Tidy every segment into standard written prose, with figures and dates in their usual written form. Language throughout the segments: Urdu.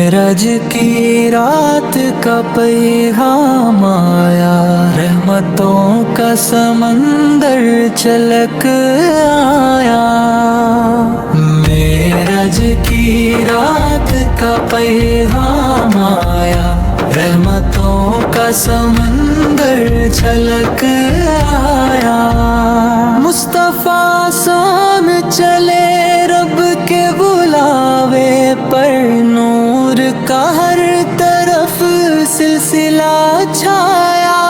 معراج کی رات کا پیغام آیا، رحمتوں کا سمندر چھلک آیا۔ معراج کی رات کا پیغام آیا، رحمتوں کا سمندر چھلک آیا۔ مصطفیٰ سام چلے رب کے بلاوے پر، نور کا ہر طرف سلسلہ چھایا۔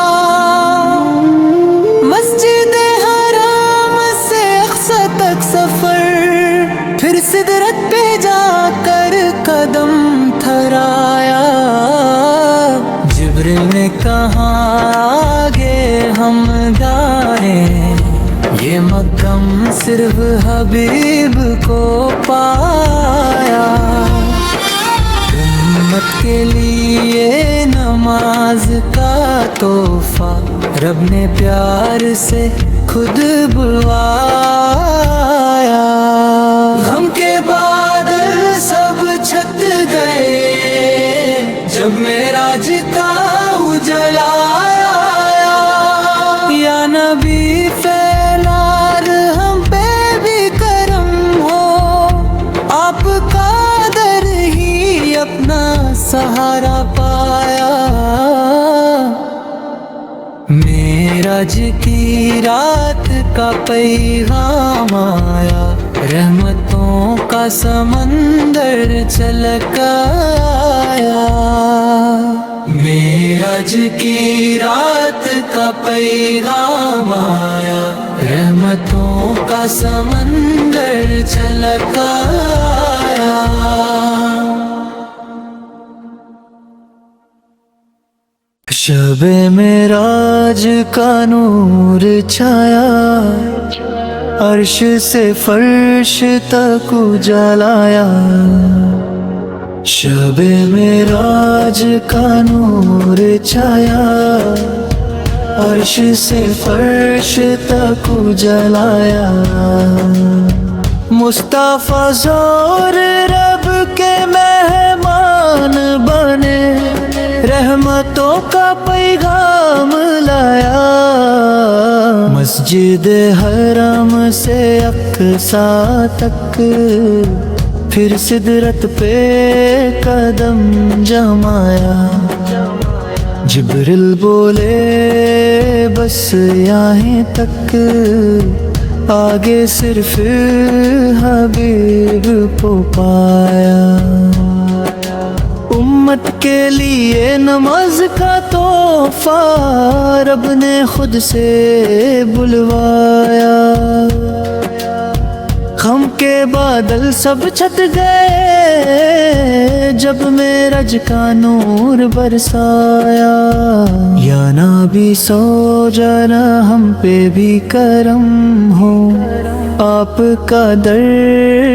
مسجد حرام سے اقصی تک سفر، پھر سدرت پہ جا کر قدم تھرایا۔ جبریل نے کہا آگے ہم گائیں، یہ مقام صرف حبیب کو پایا۔ امت کے لیے نماز کا تحفہ، رب نے پیار سے خود بلوایا۔ غم کے بادل سب چھٹ گئے جب معراج کا اجالا آیا۔ یا نبی فیلار ہم پہ بھی کرم ہو، آپ کا در ہی اپنا سہارا پایا۔ معراج کی رات کا پیغام آیا، رحمتوں کا سمندر چھلک آیا۔ معراج کی رات کا پیغام آیا، رحمتوں کا سمندر چھلک آیا۔ شب معراج کا نور چھایا، عرش سے فرش تک اجالایا۔ شب معراج کا نور چھایا، عرش سے فرش تک اجالایا۔ مصطفیٰ زور رب کے مہمان بنے، رحمتوں کا پیغام لایا۔ مسجد حرم سے اقصی تک، پھر سدرت پہ قدم جمایا۔ جبریل بولے بس یہیں تک، آگے صرف حبیب کو پایا۔ امت کے لیے نماز کا تحفہ، رب نے خود سے بلوایا۔ غم کے بادل سب چھٹ گئے جب معراج کا نور برسایا۔ یا نبی سو جانا ہم پہ بھی کرم ہو، آپ کا در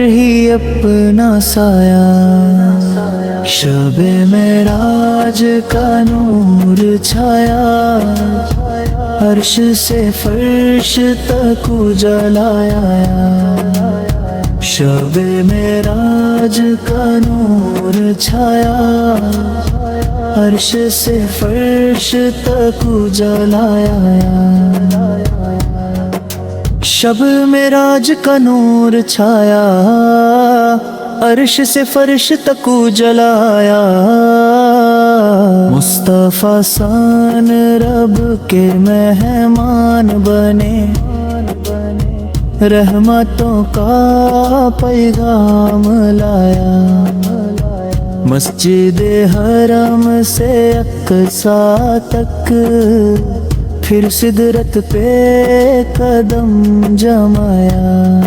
ہی اپنا سایہ۔ شب معراج کا نور چھایا، عرش سے فرش تک اجالایا۔ شب معراج کا نور چھایا، عرش سے فرش تک اجالایا۔ شب معراج کا نور چھایا، عرش سے فرش تک اجالایا۔ مصطفیٰ سان رب کے مہمان بنے، رحمتوں کا پیغام لایا۔ مسجد حرم سے اقصی تک، پھر سدرت پہ قدم جمایا۔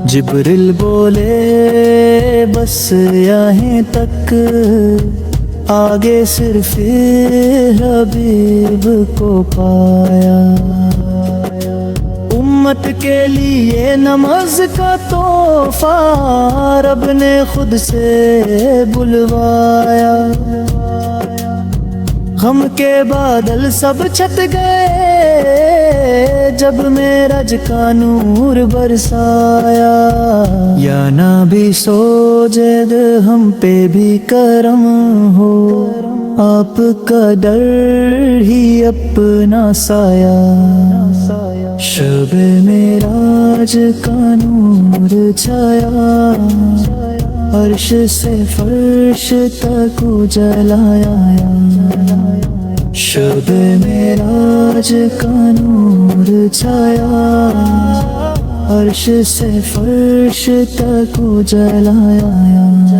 جبریل بولے بس یہیں تک، آگے صرف حبیب کو پایا۔ امت کے لیے نماز کا تحفہ، رب نے خود سے بلوایا۔ غم کے بادل سب چھٹ گئے جب معراج کا نور برسایا، یا نبی سوجد ہم پہ بھی کرم ہو، آپ کا در ہی اپنا سایہ، شب معراج کا نور چھایا، عرش سے فرش تک جلایا، شب معراج کا نور چھایا، عرش سے فرش تک جلایا۔